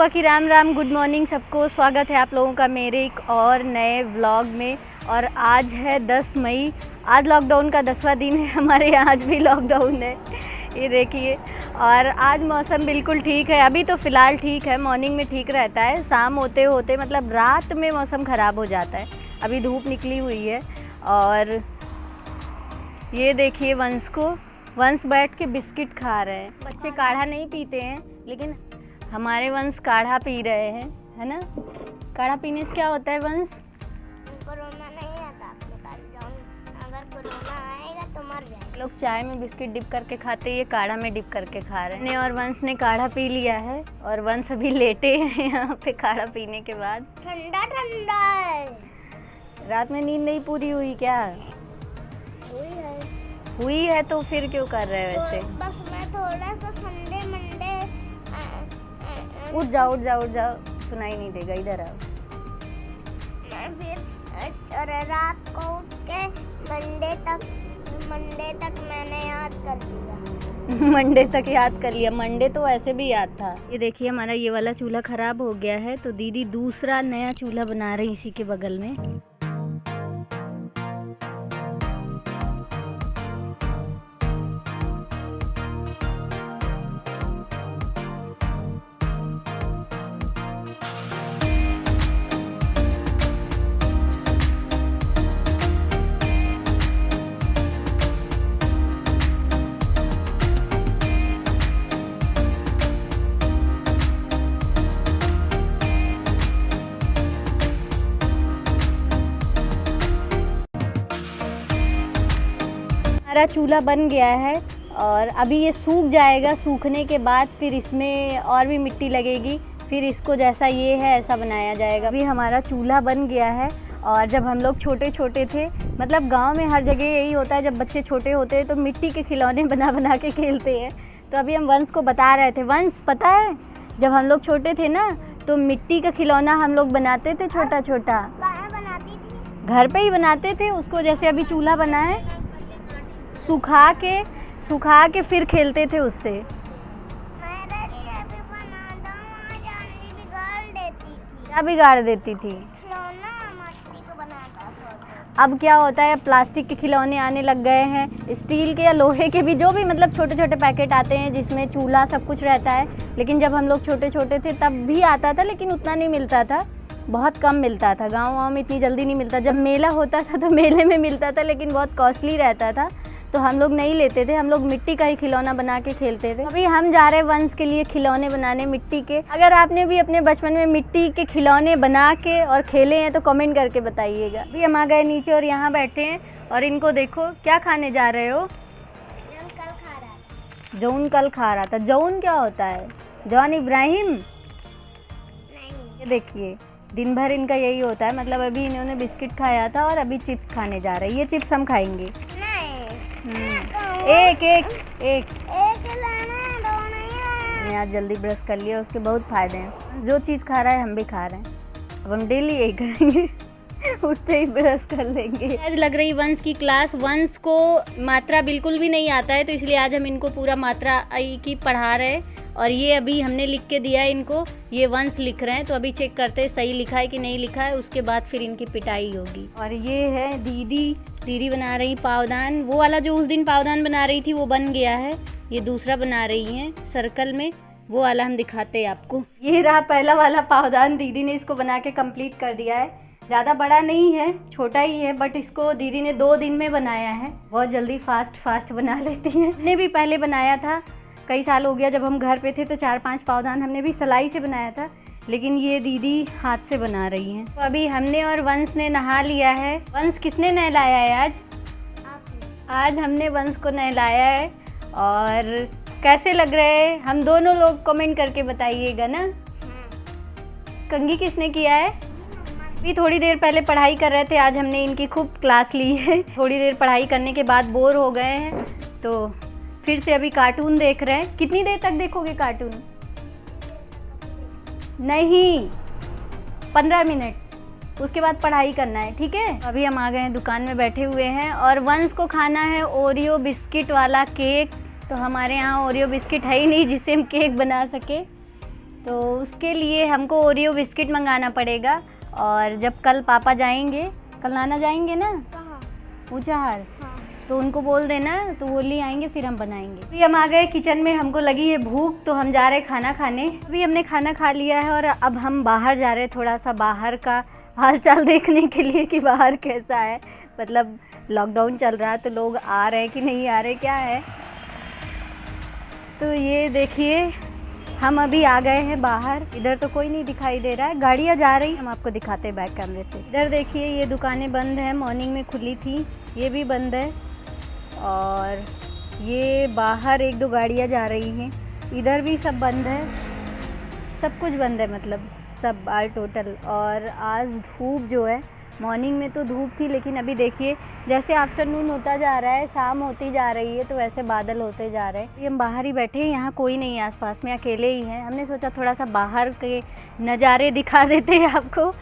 की Ram Ram, good morning सबको। स्वागत है आप लोगों का मेरे एक और नए व्लॉग में। और आज है 10 मई। आज लॉकडाउन का 10वां दिन है। हमारे यहाँ आज भी लॉकडाउन है, ये देखिए। और आज मौसम बिल्कुल ठीक है, अभी तो फ़िलहाल ठीक है। मॉर्निंग में ठीक रहता है, शाम होते होते मतलब रात में मौसम ख़राब हो जाता है। अभी धूप निकली हुई है। और ये देखिए वंश बैठ के बिस्किट खा रहे हैं। बच्चे काढ़ा नहीं पीते हैं, लेकिन हमारे वंश काढ़ा पी रहे हैं, है ना। काढ़ा पीने से क्या होता है वंश? कोरोना नहीं आता आपके पास, अगर कोरोना आएगा तो मर जाएगा। लोग चाय में बिस्किट डिप करके खाते हैं, ये काढ़ा में डिप करके खा रहे हैं। और वंश ने काढ़ा पी लिया है और वंश अभी लेटे हैं यहाँ पे काढ़ा पीने के बाद। ठंडा ठंडा है। रात में नींद नहीं पूरी हुई क्या? हुई है तो फिर क्यों कर रहे हैं वैसे? तो बस मैं थोड़ा सा संडे मंडे उठ जाओ, सुनाई नहीं देगा, इधर आओ। मैं फिर रात को उठ के मंडे तक मैंने याद कर लिया। मंडे तक याद कर लिया? मंडे तो ऐसे भी याद था। ये देखिए हमारा ये वाला चूल्हा खराब हो गया है, तो दीदी दूसरा नया चूल्हा बना रही इसी के बगल में। हमारा चूल्हा बन गया है और अभी ये सूख जाएगा। सूखने के बाद फिर इसमें और भी मिट्टी लगेगी, फिर इसको जैसा ये है ऐसा बनाया जाएगा। अभी हमारा चूल्हा बन गया है। और जब हम लोग छोटे छोटे थे, मतलब गांव में हर जगह यही होता है, जब बच्चे छोटे होते हैं तो मिट्टी के खिलौने बना बना के खेलते हैं। तो अभी हम वंश को बता रहे थे, वंश पता है जब हम लोग छोटे थे ना, तो मिट्टी का खिलौना हम लोग बनाते थे छोटा छोटा। बनाती थी? घर पे ही बनाते थे उसको, जैसे अभी चूल्हा बना है, सुखा के फिर खेलते थे उससे। मेरे लिए भी बना दो, आज आंटी बिगाड़ देती थी। क्या बिगाड़ देती थी? खिलौना मट्टी को बनाता था। अब क्या होता है, प्लास्टिक के खिलौने आने लग गए हैं, स्टील के या लोहे के भी, जो भी मतलब छोटे छोटे पैकेट आते हैं जिसमें चूल्हा सब कुछ रहता है। लेकिन जब हम लोग छोटे छोटे थे तब भी आता था, लेकिन उतना नहीं मिलता था, बहुत कम मिलता था। गाँव में इतनी जल्दी नहीं मिलता। जब मेला होता था तो मेले में मिलता था, लेकिन बहुत कॉस्टली रहता था, तो हम लोग नहीं लेते थे। हम लोग मिट्टी का ही खिलौना बना के खेलते थे। अभी हम जा रहे हैं वंश के लिए खिलौने बनाने मिट्टी के। अगर आपने भी अपने बचपन में मिट्टी के खिलौने बना के और खेले हैं तो कमेंट करके बताइएगा। अभी हम आ गए नीचे और यहाँ बैठे हैं और इनको देखो क्या खाने जा रहे हो? जौन कल खा रहा था। जौन क्या होता है? जॉन इब्राहिम नहीं। ये देखिए दिन भर इनका यही होता है। मतलब अभी इन्होंने बिस्किट खाया था और अभी चिप्स खाने जा रहे हैं। ये चिप्स हम खाएंगे। एक लाना है, दो नहीं है। मैं आज जल्दी ब्रश कर लिया, उसके बहुत फायदे हैं। जो चीज़ खा रहा है हम भी खा रहे हैं। अब हम डेली यही करेंगे। उठते ही ब्रश कर लेंगे। आज लग रही वंश की क्लास। वंश को मात्रा बिल्कुल भी नहीं आता है, तो इसलिए आज हम इनको पूरा मात्रा की पढ़ा रहे हैं। और ये अभी हमने लिख के दिया है इनको, ये वंश लिख रहे हैं, तो अभी चेक करते हैं सही लिखा है कि नहीं लिखा है, उसके बाद फिर इनकी पिटाई होगी। और ये है दीदी बना रही पावदान। वो वाला जो उस दिन पावदान बना रही थी वो बन गया है, ये दूसरा बना रही हैं सर्कल में, वो वाला हम दिखाते हैं आपको। ये रहा पहला वाला पावदान, दीदी ने इसको बना के कंप्लीट कर दिया है। ज़्यादा बड़ा नहीं है, छोटा ही है, बट इसको दीदी ने 2 दिन में बनाया है। बहुत जल्दी फास्ट बना लेती हैं। हमने भी पहले बनाया था, कई साल हो गया, जब हम घर पे थे तो 4-5 पावदान हमने भी सिलाई से बनाया था, लेकिन ये दीदी हाथ से बना रही हैं। तो अभी हमने और वंश ने नहा लिया है। वंश किसने नहलाया है आज? आज हमने वंश को नहलाया है। और कैसे लग रहे हैं हम दोनों लोग कमेंट करके बताइएगा ना। कंघी किसने किया है? अभी थोड़ी देर पहले पढ़ाई कर रहे थे, आज हमने इनकी खूब क्लास ली है। थोड़ी देर पढ़ाई करने के बाद बोर हो गए हैं, तो फिर से अभी कार्टून देख रहे हैं। कितनी देर तक देखोगे कार्टून? नहीं, 15 मिनट, उसके बाद पढ़ाई करना है, ठीक है। अभी हम आ गए हैं, दुकान में बैठे हुए हैं और वंश को खाना है ओरियो बिस्किट वाला केक। तो हमारे यहाँ ओरियो बिस्किट है ही नहीं जिससे हम केक बना सके, तो उसके लिए हमको ओरियो बिस्किट मंगाना पड़ेगा। और जब कल पापा जाएंगे, कल नाना जाएंगे ना कहाँ? ऊंचाहार, हाँ। तो उनको बोल देना तो वो ले आएंगे, फिर हम बनाएंगे। अभी हम आ गए किचन में, हमको लगी है भूख तो हम जा रहे हैं खाना खाने। अभी हमने खाना खा लिया है और अब हम बाहर जा रहे हैं, थोड़ा सा बाहर का हालचाल देखने के लिए कि बाहर कैसा है। मतलब लॉकडाउन चल रहा है तो लोग आ रहे हैं कि नहीं आ रहे, क्या है। तो ये देखिए हम अभी आ गए हैं बाहर। इधर तो कोई नहीं दिखाई दे रहा है, गाड़ियाँ जा रही, हम आपको दिखाते हैं बैक कैमरे से। इधर देखिए ये दुकानें बंद है, मॉर्निंग में खुली थी, ये भी बंद है। और ये बाहर एक दो गाड़ियाँ जा रही हैं, इधर भी सब बंद है, सब कुछ बंद है, मतलब सब आल टोटल। और आज धूप जो है, मॉर्निंग में तो धूप थी, लेकिन अभी देखिए जैसे आफ्टरनून होता जा रहा है, शाम होती जा रही है, तो वैसे बादल होते जा रहे हैं। हम बाहर ही बैठे हैं, यहाँ कोई नहीं है आसपास में, अकेले ही हैं। हमने सोचा थोड़ा सा बाहर के नज़ारे दिखा देते हैं आपको।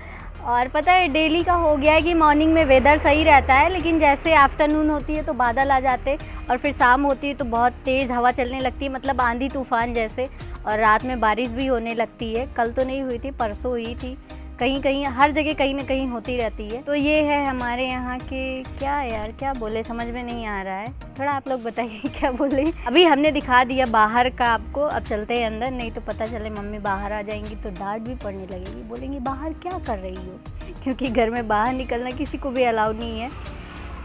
और पता है डेली का हो गया है कि मॉर्निंग में वेदर सही रहता है, लेकिन जैसे आफ्टरनून होती है तो बादल आ जाते और फिर शाम होती है तो बहुत तेज़ हवा चलने लगती है, मतलब आंधी तूफान जैसे। और रात में बारिश भी होने लगती है, कल तो नहीं हुई थी, परसों हुई थी। कहीं कहीं हर जगह कहीं ना कहीं होती रहती है। तो ये है हमारे यहाँ के, क्या है यार, क्या बोले समझ में नहीं आ रहा है, थोड़ा आप लोग बताइए क्या बोले। अभी हमने दिखा दिया बाहर का आपको, अब चलते हैं अंदर, नहीं तो पता चले मम्मी बाहर आ जाएंगी तो डांट भी पड़ने लगेगी, बोलेंगी बाहर क्या कर रही हो, क्योंकि घर में बाहर निकलना किसी को भी अलाउ नहीं है,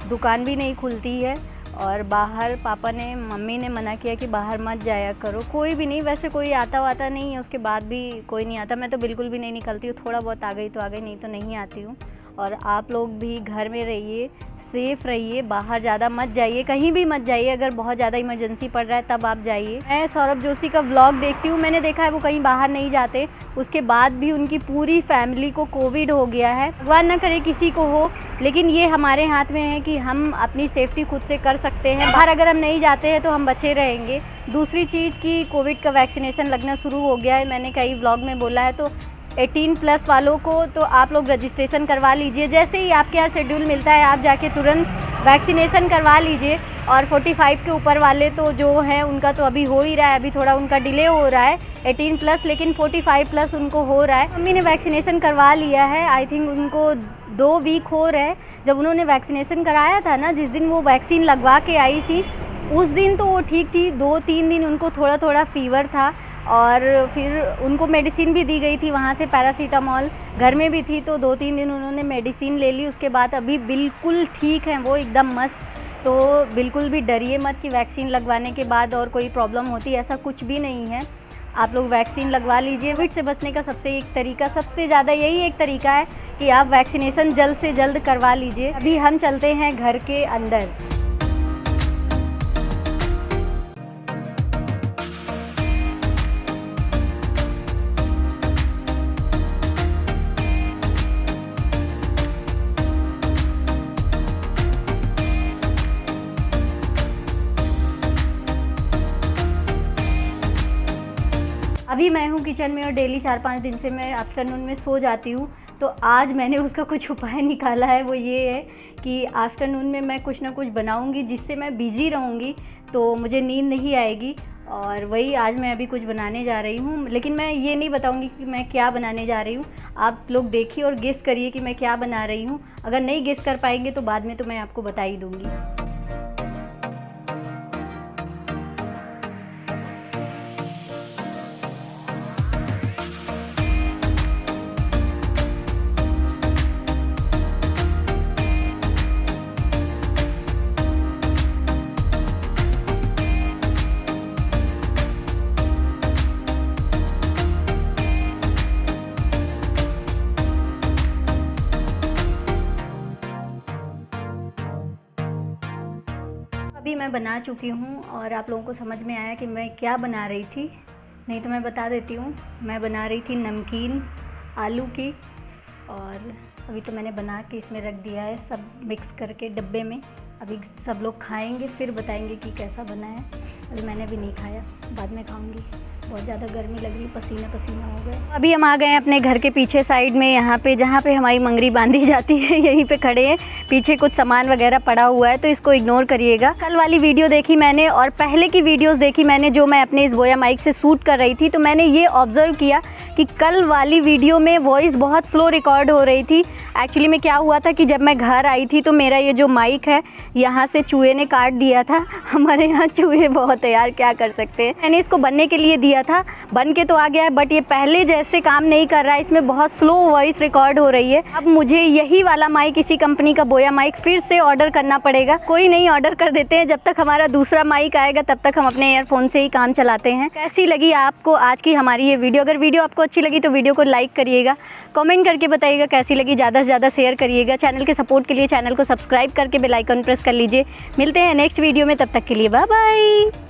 दुकान भी नहीं खुलती है। और बाहर पापा ने, मम्मी ने मना किया कि बाहर मत जाया करो, कोई भी नहीं, वैसे कोई आता वाता नहीं है, उसके बाद भी कोई नहीं आता। मैं तो बिल्कुल भी नहीं निकलती हूँ, थोड़ा बहुत आ गई तो आ गई, नहीं तो नहीं आती हूँ। और आप लोग भी घर में रहिए, सेफ़ रहिए, बाहर ज़्यादा मत जाइए, कहीं भी मत जाइए, अगर बहुत ज़्यादा इमरजेंसी पड़ रहा है तब आप जाइए। मैं सौरभ जोशी का व्लॉग देखती हूँ, मैंने देखा है वो कहीं बाहर नहीं जाते, उसके बाद भी उनकी पूरी फैमिली को कोविड हो गया है। भगवान ना करे किसी को हो, लेकिन ये हमारे हाथ में है कि हम अपनी सेफ्टी खुद से कर सकते हैं। बाहर अगर हम नहीं जाते हैं तो हम बचे रहेंगे। दूसरी चीज़ कि कोविड का वैक्सीनेशन लगना शुरू हो गया है, मैंने कई व्लॉग में बोला है, तो 18+ वालों को तो आप लोग रजिस्ट्रेशन करवा लीजिए। जैसे ही आपके यहाँ शेड्यूल मिलता है आप जाके तुरंत वैक्सीनेशन करवा लीजिए। और 45 के ऊपर वाले तो जो हैं उनका तो अभी हो ही रहा है, अभी थोड़ा उनका डिले हो रहा है 18+, लेकिन 45+ उनको हो रहा है। मम्मी ने वैक्सीनेशन करवा लिया है, आई थिंक उनको 2 वीक हो रहे हैं। जब उन्होंने वैक्सीनेशन कराया था ना, जिस दिन वो वैक्सीन लगवा के आई थी उस दिन तो वो ठीक थी, 2-3 दिन उनको थोड़ा थोड़ा फीवर था और फिर उनको मेडिसिन भी दी गई थी वहाँ से, पैरासीटामॉल घर में भी थी, तो 2-3 दिन उन्होंने मेडिसिन ले ली, उसके बाद अभी बिल्कुल ठीक हैं वो, एकदम मस्त। तो बिल्कुल भी डरिए मत कि वैक्सीन लगवाने के बाद और कोई प्रॉब्लम होती है, ऐसा कुछ भी नहीं है। आप लोग वैक्सीन लगवा लीजिए। कोविड से बचने का सबसे ज़्यादा यही एक तरीका है कि आप वैक्सीनेशन जल्द से जल्द करवा लीजिए। अभी हम चलते हैं घर के अंदर। अभी मैं हूँ किचन में और डेली 4-5 दिन से मैं आफ्टरनून में सो जाती हूँ, तो आज मैंने उसका कुछ उपाय निकाला है। वो ये है कि आफ्टरनून में मैं कुछ ना कुछ बनाऊँगी जिससे मैं बिज़ी रहूँगी, तो मुझे नींद नहीं आएगी। और वही आज मैं अभी कुछ बनाने जा रही हूँ, लेकिन मैं ये नहीं बताऊँगी कि मैं क्या बनाने जा रही हूँ। आप लोग देखिए और गेस करिए कि मैं क्या बना रही हूँ। अगर नहीं गेस कर पाएंगे तो बाद में तो मैं आपको बता ही दूँगी। अभी मैं बना चुकी हूँ और आप लोगों को समझ में आया कि मैं क्या बना रही थी, नहीं तो मैं बता देती हूँ। मैं बना रही थी नमकीन आलू की, और अभी तो मैंने बना के इसमें रख दिया है सब मिक्स करके डब्बे में। अभी सब लोग खाएंगे फिर बताएंगे कि कैसा बना है। अभी मैंने भी नहीं खाया, बाद में खाऊंगी। बहुत ज़्यादा गर्मी लग रही, पसीना पसीना हो गए। अभी हम आ गए हैं अपने घर के पीछे साइड में, यहाँ पे जहाँ पे हमारी मंगरी बांधी जाती है, यहीं पे खड़े हैं। पीछे कुछ सामान वगैरह पड़ा हुआ है तो इसको इग्नोर करिएगा। कल वाली वीडियो देखी मैंने और पहले की वीडियोस देखी मैंने जो मैं अपने इस बोया माइक से शूट कर रही थी, तो मैंने ये ऑब्जर्व किया कि कल वाली वीडियो में वॉइस बहुत स्लो रिकॉर्ड हो रही थी। एक्चुअली में क्या हुआ था कि जब मैं घर आई थी तो मेरा ये जो माइक है यहाँ से चूहे ने काट दिया था। हमारे यहाँ चूहे बहुत है यार, क्या कर सकते हैं। मैंने इसको बनने के लिए दिया था, बन के तो आ गया है, बट ये पहले जैसे काम नहीं कर रहा है, इसमें बहुत स्लो वॉइस रिकॉर्ड हो रही है। अब मुझे यही वाला माइक, इसी कंपनी का बोया माइक फिर से ऑर्डर करना पड़ेगा। कोई नहीं, ऑर्डर कर देते हैं, जब तक हमारा दूसरा माइक आएगा तब तक हम अपने ईयरफोन से ही काम चलाते हैं। कैसी लगी आपको आज की हमारी ये वीडियो? अगर वीडियो आपको अच्छी लगी तो वीडियो को लाइक करिएगा, कमेंट करके बताइएगा कैसी लगी, ज़्यादा से ज़्यादा शेयर करिएगा। चैनल के सपोर्ट के लिए चैनल को सब्सक्राइब करके बेल आइकन प्रेस कर लीजिए। मिलते हैं नेक्स्ट वीडियो में, तब तक के लिए बाय बाय।